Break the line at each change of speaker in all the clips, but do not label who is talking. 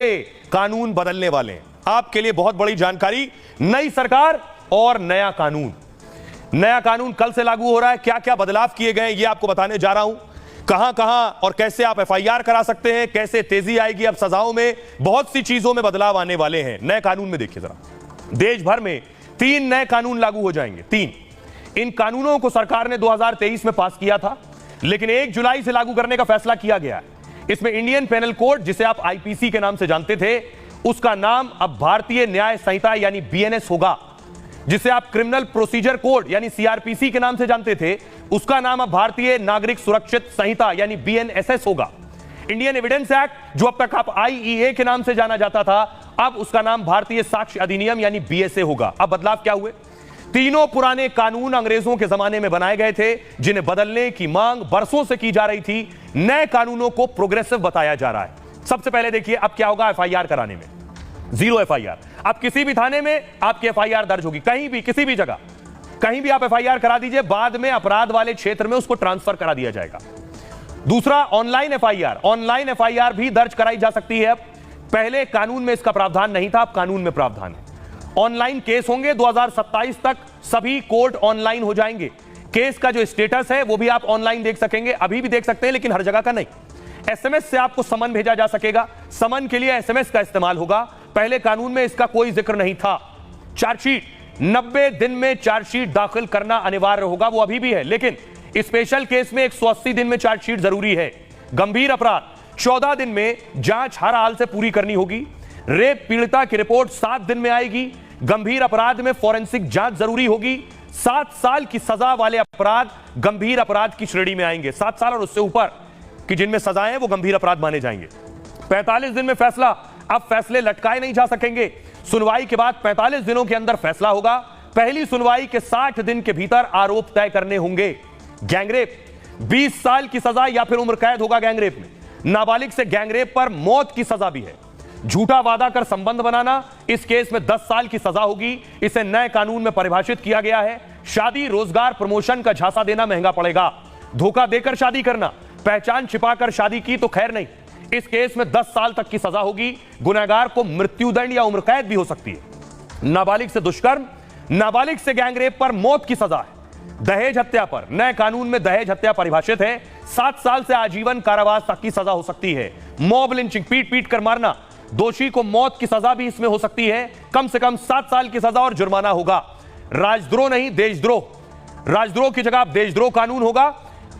कानून बदलने वाले हैं। आपके लिए बहुत बड़ी जानकारी, नई सरकार और नया कानून। नया कानून कल से लागू हो रहा है। क्या क्या बदलाव किए गए ये आपको बताने जा रहा हूं। कहां कहां और कैसे आप एफआईआर करा सकते हैं, कैसे तेजी आएगी अब सजाओं में, बहुत सी चीजों में बदलाव आने वाले हैं। नए कानून में देखिए जरा, देश भर में 3 नए कानून लागू हो जाएंगे। 3 इन कानूनों को सरकार ने 2023 में पास किया था, लेकिन 1 जुलाई से लागू करने का फैसला किया गया है। इसमें इंडियन पेनल कोड, जिसे आप आईपीसी के नाम से जानते थे, उसका नाम अब भारतीय न्याय संहिता यानी बीएनएस होगा। जिसे आप क्रिमिनल प्रोसीजर कोड यानी सीआरपीसी के नाम से जानते थे, उसका नाम अब भारतीय नागरिक सुरक्षित संहिता यानी बीएनएसएस होगा। इंडियन एविडेंस एक्ट, जो अब तक आप आईईए के नाम से जाना जाता था, अब उसका नाम भारतीय साक्ष्य अधिनियम यानी बीएसए होगा। अब बदलाव क्या हुए? तीनों पुराने कानून अंग्रेजों के जमाने में बनाए गए थे, जिन्हें बदलने की मांग बरसों से की जा रही थी। नए कानूनों को प्रोग्रेसिव बताया जा रहा है। सबसे पहले देखिए अब क्या होगा एफआईआर कराने में। 0 एफआईआर। अब किसी भी थाने में आपकी एफआईआर दर्ज होगी, कहीं भी किसी भी जगह कहीं भी आप एफआईआर करा दीजिए, बाद में अपराध वाले क्षेत्र में उसको ट्रांसफर करा दिया जाएगा। दूसरा, ऑनलाइन एफआईआर। ऑनलाइन एफआईआर भी दर्ज कराई जा सकती है। अब पहले कानून में इसका प्रावधान नहीं था, अब कानून में प्रावधान है। ऑनलाइन केस होंगे। 2027 तक सभी कोर्ट ऑनलाइन हो जाएंगे। केस का जो स्टेटस है वो भी आप ऑनलाइन देख सकेंगे, अभी भी देख सकते हैं, लेकिन हर जगह का नहीं। एसएमएस से आपको समन भेजा जा सकेगा, समन के लिए एसएमएस का इस्तेमाल होगा। पहले कानून में इसका कोई जिक्र नहीं था। चार्जशीट, 90 दिन में चार्जशीट दाखिल करना अनिवार्य होगा, वो अभी भी है, लेकिन स्पेशल केस में 180 दिन में चार्जशीट जरूरी है। गंभीर अपराध 14 दिन में जांच हर हाल से पूरी करनी होगी। रेप पीड़िता की रिपोर्ट 7 दिन में आएगी। गंभीर अपराध में फॉरेंसिक जांच जरूरी होगी। 7 साल की सजा वाले अपराध गंभीर अपराध की श्रेणी में आएंगे। 7 साल और उससे ऊपर कि जिनमें सजाएं वो गंभीर अपराध माने जाएंगे। 45 दिन में फैसला। अब फैसले लटकाए नहीं जा सकेंगे। सुनवाई के बाद 45 दिनों के अंदर फैसला होगा। पहली सुनवाई के 60 दिन के भीतर आरोप तय करने होंगे। गैंगरेप, 20 साल की सजा या फिर उम्र कैद होगा गैंगरेप में। नाबालिग से गैंगरेप पर मौत की सजा भी है। झूठा वादा कर संबंध बनाना, इस केस में 10 साल की सजा होगी। इसे नए कानून में परिभाषित किया गया है। शादी, रोजगार, प्रमोशन का झांसा देना महंगा पड़ेगा। धोखा देकर शादी करना, पहचान छिपाकर शादी की तो खैर नहीं, इस केस में 10 साल तक की सजा होगी। गुनहगार को मृत्युदंड या उम्र कैद भी हो सकती है। नाबालिग से दुष्कर्म, नाबालिग से गैंगरेप पर मौत की सजा है। दहेज हत्या पर नए कानून में दहेज हत्या परिभाषित है। 7 साल से आजीवन कारावास तक की सजा हो सकती है। मॉब लिंचिंग, पीट पीट कर मारना, दोषी को मौत की सजा भी इसमें हो सकती है। कम से कम 7 साल की सजा और जुर्माना होगा। राजद्रोह नहीं, देशद्रोह। राजद्रोह की जगह देशद्रोह कानून होगा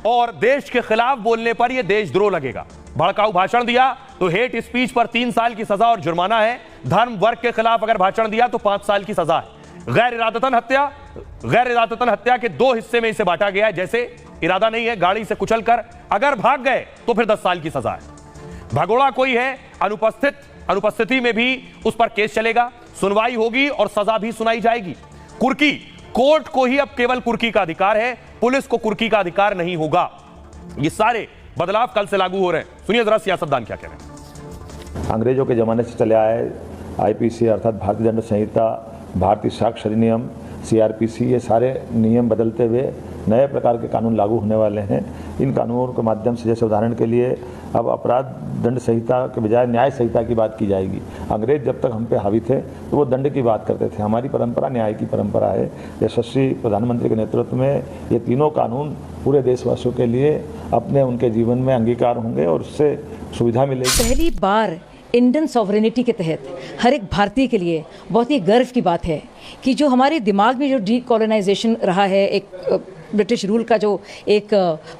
और देश के खिलाफ बोलने पर यह देशद्रोह लगेगा। भड़काऊ भाषण दिया तो हेट स्पीच पर 3 साल की सजा और जुर्माना है। धर्म वर्ग के खिलाफ अगर भाषण दिया तो 5 साल की सजा है। गैर इरादतन हत्या के 2 हिस्से में इसे बांटा गया है। जैसे इरादा नहीं है, गाड़ी से कुचलकर अगर भाग गए तो फिर 10 साल की सजा है। भगोड़ा कोई है, अनुपस्थिति में भी उस पर केस चलेगा, सुनवाई होगी और सजा भी सुनाई जाएगी। कुर्की, कोर्ट को ही अब केवल कुर्की का अधिकार है, पुलिस को कुर्की का अधिकार नहीं होगा। ये सारे बदलाव कल से लागू हो रहे हैं। सुनिए जरा सियासतदान क्या कह रहे हैं।
अंग्रेजों के जमाने से चले आए आईपीसी अर्थात भारतीय दंड संहिता, भारतीय साक्ष्य अधिनियम, सीआरपीसी, ये सारे नियम बदलते हुए नए प्रकार के कानून लागू होने वाले हैं। इन कानूनों के माध्यम से, जैसे उदाहरण के लिए, अब अपराध दंड संहिता के बजाय न्याय संहिता की बात की जाएगी। अंग्रेज जब तक हम पे हावी थे तो वो दंड की बात करते थे। हमारी परंपरा न्याय की परंपरा है। यशस्वी प्रधानमंत्री के नेतृत्व में ये तीनों कानून पूरे देशवासियों के लिए अपने उनके जीवन में अंगीकार होंगे और उससे सुविधा मिलेगी।
पहली बार इंडियन सॉवरेनिटी के तहत हर एक भारतीय के लिए बहुत ही गर्व की बात है कि जो हमारे दिमाग में जो डीकोलोनाइजेशन रहा है, एक ब्रिटिश रूल का जो एक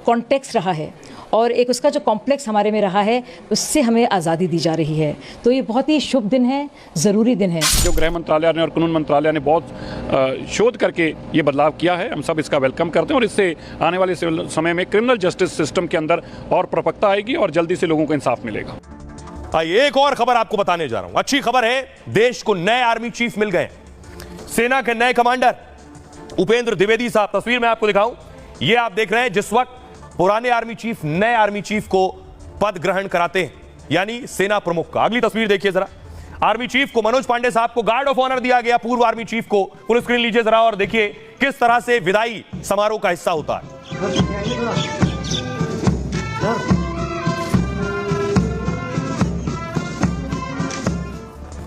कॉन्टेक्स्ट रहा है और एक उसका जो कॉम्प्लेक्स हमारे में रहा है, उससे हमें आज़ादी दी जा रही है। तो ये बहुत ही शुभ दिन है, ज़रूरी दिन है।
जो गृह मंत्रालय ने और कानून मंत्रालय ने बहुत शोध करके ये बदलाव किया है, हम सब इसका वेलकम करते हैं और इससे आने वाले समय में क्रिमिनल जस्टिस सिस्टम के अंदर और प्रपक्ता आएगी और जल्दी से लोगों को इंसाफ मिलेगा।
आइए एक और खबर आपको बताने जा रहा हूं। अच्छी खबर है, देश को नए आर्मी चीफ मिल गए। सेना के नए कमांडर उपेंद्र द्विवेदी साहब, तस्वीर में आपको दिखाऊं, ये आप देख रहे हैं जिस वक्त पुराने आर्मी चीफ नए आर्मी चीफ को पद ग्रहण कराते हैं, यानी सेना प्रमुख का। अगली तस्वीर देखिए जरा, आर्मी चीफ को मनोज पांडे साहब को गार्ड ऑफ ऑनर दिया गया। पूर्व आर्मी चीफ को फुल स्क्रीन लीजिए जरा और देखिए किस तरह से विदाई समारोह का हिस्सा होता है।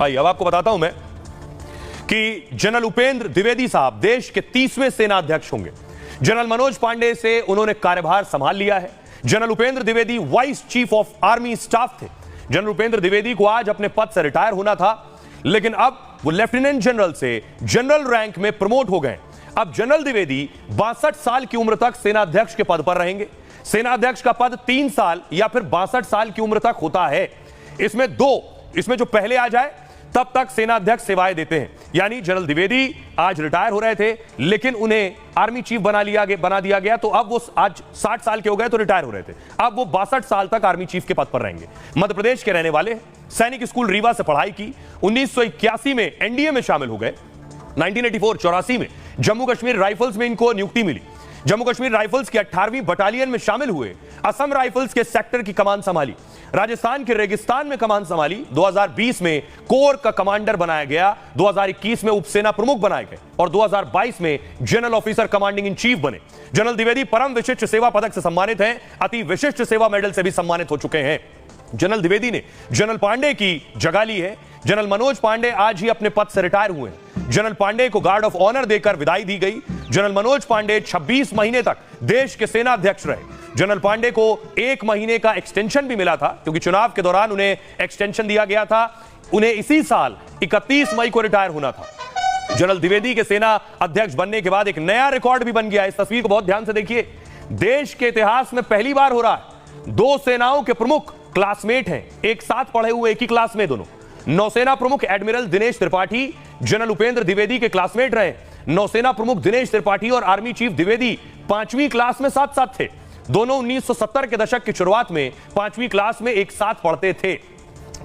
आइए अब आपको बताता हूं मैं कि जनरल उपेंद्र द्विवेदी साहब देश के 30वें सेना अध्यक्ष होंगे। जनरल मनोज पांडे से उन्होंने कार्यभार संभाल लिया है। General Upendra Dwivedi vice chief of army staff थे। जनरल उपेंद्र द्विवेदी को आज अपने पद से रिटायर होना था, लेकिन अब वो लेफ्टिनेंट जनरल से जनरल रैंक में प्रमोट हो गए। अब जनरल द्विवेदी 62 साल की उम्र तक सेनाध्यक्ष के पद पर रहेंगे। सेनाध्यक्ष का पद 3 साल या फिर 62 साल की उम्र तक होता है। इसमें जो पहले आ जाए तब तक सेनाध्यक्ष सेवाएं देते हैं। यानी जनरल द्विवेदी आज रिटायर हो रहे थे, लेकिन उन्हें आर्मी चीफ बना दिया गया, तो अब वो आज 60 साल के हो गए तो रिटायर हो रहे थे, अब वो 62 साल तक आर्मी चीफ के पद पर रहेंगे। मध्य प्रदेश के रहने वाले, सैनिक स्कूल रीवा से पढ़ाई की, 1981 में एनडीए में शामिल हो गए। 1984 में जम्मू कश्मीर राइफल्स में इनको नियुक्ति मिली। जम्मू कश्मीर राइफल्स की 18वीं बटालियन में शामिल हुए। असम राइफल्स के सेक्टर की कमान संभाली। राजस्थान के रेगिस्तान में कमान संभाली। 2020 में कोर का कमांडर बनाया गया। 2021 में उपसेना प्रमुख बनाए गए और 2022 में general officer commanding in chief बने। जनरल द्विवेदी परम विशिष्ट सेवा पदक से सम्मानित हैं। अति विशिष्ट सेवा मेडल से भी सम्मानित हो चुके हैं। जनरल द्विवेदी ने जनरल पांडे की जगह ली है। जनरल मनोज पांडे आज ही अपने पद से रिटायर हुए। जनरल पांडे को गार्ड ऑफ ऑनर देकर विदाई दी गई। जनरल मनोज पांडे 26 महीने तक देश के सेना अध्यक्ष रहे। जनरल पांडे को 1 महीने का एक्सटेंशन भी मिला था, क्योंकि चुनाव के दौरान उन्हें एक्सटेंशन दिया गया था। उन्हें इसी साल 31 मई को रिटायर होना था। जनरल द्विवेदी के सेना अध्यक्ष बनने के बाद एक नया रिकॉर्ड भी बन गया। इस तस्वीर को बहुत ध्यान से देखिए। देश के इतिहास में पहली बार हो रहा है 2 सेनाओं के प्रमुख क्लासमेट हैं, एक साथ पढ़े हुए, एक ही क्लास में दोनों। नौसेना प्रमुख एडमिरल दिनेश त्रिपाठी जनरल उपेंद्र द्विवेदी के क्लासमेट रहे। नौसेना प्रमुख दिनेश त्रिपाठी और आर्मी चीफ द्विवेदी 5वीं क्लास में साथ साथ थे। दोनों 1970 के दशक की शुरुआत में 5वीं क्लास में एक साथ पढ़ते थे।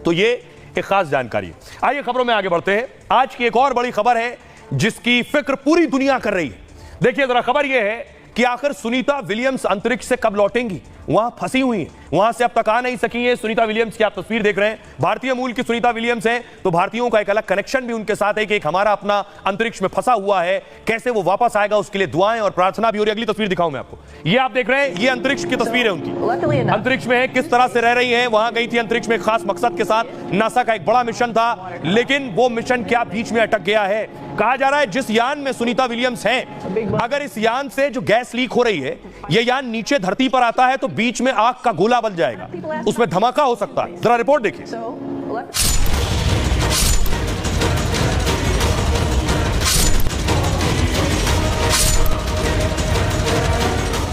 तो ये एक खास जानकारी है। आइए खबरों में आगे बढ़ते हैं। आज की एक और बड़ी खबर है जिसकी फिक्र पूरी दुनिया कर रही है। देखिए जरा, खबर यह है कि आखिर सुनीता विलियम्स अंतरिक्ष से कब लौटेंगी। वहां फंसी हुई हैं, वहां से अब तक आ नहीं सकी है। सुनीता विलियम्स की आप तस्वीर देख रहे हैं। भारतीय मूल की सुनीता विलियम्स हैं, तो भारतीयों का एक अलग कनेक्शन भी उनके साथ है कि एक हमारा अपना अंतरिक्ष में फंसा हुआ है, कैसे वो वापस आएगा उसके लिए दुआएं और प्रार्थना भी हो रही है। अगली तस्वीर दिखाऊं मैं आपको। ये आप देख रहे हैं, ये अंतरिक्ष की तस्वीर है उनकी। अंतरिक्ष में है, किस तरह से रह रही है। वहां गई थी अंतरिक्ष में खास मकसद के साथ। नासा का एक बड़ा मिशन था, लेकिन वो मिशन क्या बीच में अटक गया है। कहा जा रहा है जिस यान में सुनीता विलियम्स हैं, अगर इस यान से जो गैस लीक हो रही है, ये यान नीचे धरती पर आता है तो बीच में आग का गोला बन जाएगा, उसमें धमाका हो सकता है। जरा रिपोर्ट देखिए।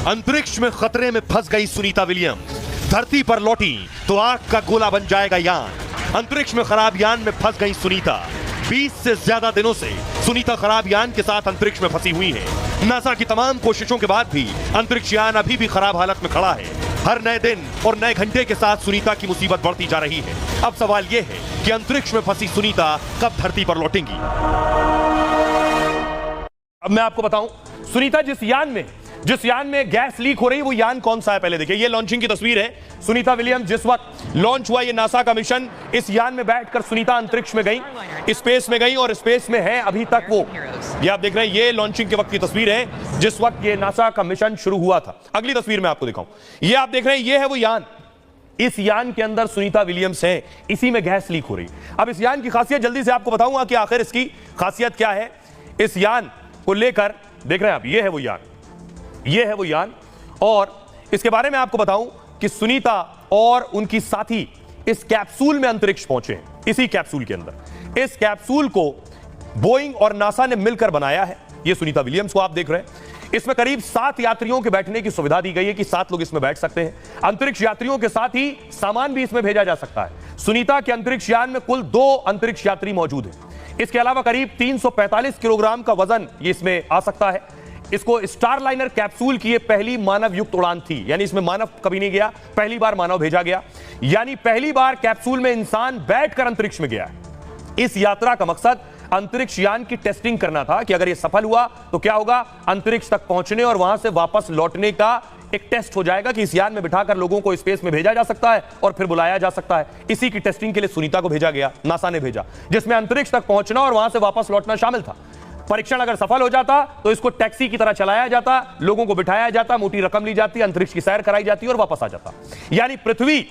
अंतरिक्ष में खतरे में फंस गई सुनीता विलियम्स। धरती पर लौटी तो आग का गोला बन जाएगा यान। अंतरिक्ष में खराब यान में फंस गई सुनीता। 20 से ज्यादा दिनों से सुनीता खराब यान के साथ अंतरिक्ष में फंसी हुई है। नासा की तमाम कोशिशों के बाद भी अंतरिक्ष यान अभी भी खराब हालत में खड़ा है। हर नए दिन और नए घंटे के साथ सुनीता की मुसीबत बढ़ती जा रही है। अब सवाल यह है कि अंतरिक्ष में फंसी सुनीता कब धरती पर लौटेंगी।
अब मैं आपको बताऊं, सुनीता जिस यान में गैस लीक हो रही है वो यान कौन सा है। पहले देखिए, ये लॉन्चिंग की तस्वीर है। सुनीता विलियम्स जिस वक्त लॉन्च हुआ ये नासा का मिशन, इस यान में बैठकर सुनीता अंतरिक्ष में गई, स्पेस में गई और स्पेस में है अभी तक वो। ये आप देख रहे हैं, ये लॉन्चिंग के वक्त की तस्वीर है जिस वक्त ये नासा का मिशन शुरू हुआ था। अगली तस्वीर में आपको दिखाऊं, ये आप देख रहे हैं, ये है वो यान। इस यान के अंदर सुनीता विलियम्स है, इसी में गैस लीक हो रही। अब इस यान की खासियत जल्दी से आपको बताऊंगा कि आखिर इसकी खासियत क्या है। इस यान को लेकर देख रहे हैं आप, ये है वो यान, ये है वो यान। और इसके बारे में आपको बताऊं कि सुनीता और उनकी साथी इस कैप्सूल में अंतरिक्ष पहुंचे हैं। इसी कैप्सूल के अंदर, इस कैप्सूल को बोइंग और नासा ने मिलकर बनाया है। ये सुनीता विलियम्स को आप देख रहे हैं। इसमें करीब 7 यात्रियों के बैठने की सुविधा दी गई है कि 7 लोग इसमें बैठ सकते हैं। अंतरिक्ष यात्रियों के साथ ही सामान भी इसमें भेजा जा सकता है। सुनीता के अंतरिक्ष यान में कुल 2 अंतरिक्ष यात्री मौजूद हैं। इसके अलावा करीब 345 किलोग्राम का वजन ये इसमें आ सकता है। इसको स्टारलाइनर कैप्सूल की ये पहली मानव युक्त उड़ान थी, यानी इसमें मानव कभी नहीं गया, पहली बार मानव भेजा गया, यानी पहली बार कैप्सूल में इंसान बैठकर अंतरिक्ष में गया है। इस यात्रा का मकसद अंतरिक्ष यान की टेस्टिंग करना था कि अगर ये सफल हुआ तो क्या होगा, अंतरिक्ष तक पहुंचने और वहां से वापस लौटने का एक टेस्ट हो जाएगा कि इस यान में बिठाकर लोगों को स्पेस में भेजा जा सकता है और फिर बुलाया जा सकता है। इसी की टेस्टिंग के लिए सुनीता को भेजा गया, नासा ने भेजा, जिसमें अंतरिक्ष तक पहुंचना और वहां से वापस लौटना शामिल था। परीक्षण अगर सफल हो जाता तो इसको टैक्सी की तरह चलाया जाता, लोगों को बिठाया जाता, मोटी रकम ली जाती, अंतरिक्ष की सैर कराई जाती और वापस आ जाता। यानी पृथ्वी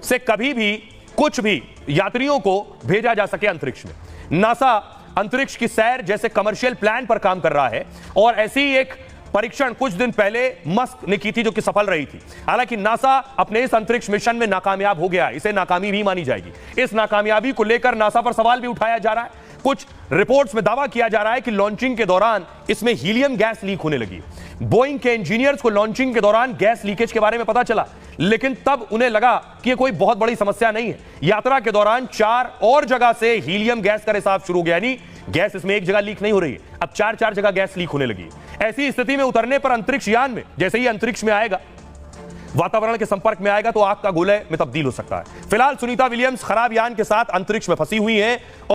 से कभी भी कुछ भी यात्रियों को भेजा जा सके अंतरिक्ष में। नासा अंतरिक्ष की सैर जैसे कमर्शियल प्लान पर काम कर रहा है और ऐसी ही एक परीक्षण कुछ दिन पहले मस्क ने की थी जो कि सफल रही थी। हालांकि नासा अपने इस अंतरिक्ष मिशन में नाकामयाब हो गया, इसे नाकामी भी मानी जाएगी। इस नाकामयाबी को लेकर नासा पर सवाल भी उठाया जा रहा है। कुछ रिपोर्ट्स में दावा किया जा रहा है कि लॉन्चिंग के दौरान इसमें हीलियम गैस लीक होने लगी। बोइंग के इंजीनियर्स को लॉन्चिंग के दौरान गैस लीकेज के बारे में पता चला, लेकिन तब उन्हें लगा कि यह कोई बहुत बड़ी समस्या नहीं है। यात्रा के दौरान 4 और जगह से हीलियम गैस का रिसाव शुरू हो गया, यानी गैस इसमें एक जगह लीक नहीं हो रही है, अब 4 जगह गैस लीक होने लगी। ऐसी स्थिति में उतरने पर अंतरिक्ष यान में जैसे ही अंतरिक्ष में आएगा, वातावरण के संपर्क में आएगा तो आग का गोले में तब्दील हो सकता है। फिलहाल सुनीता विलियम्स खराब यान के साथ अंतरिक्ष में फंसी हुई हैं।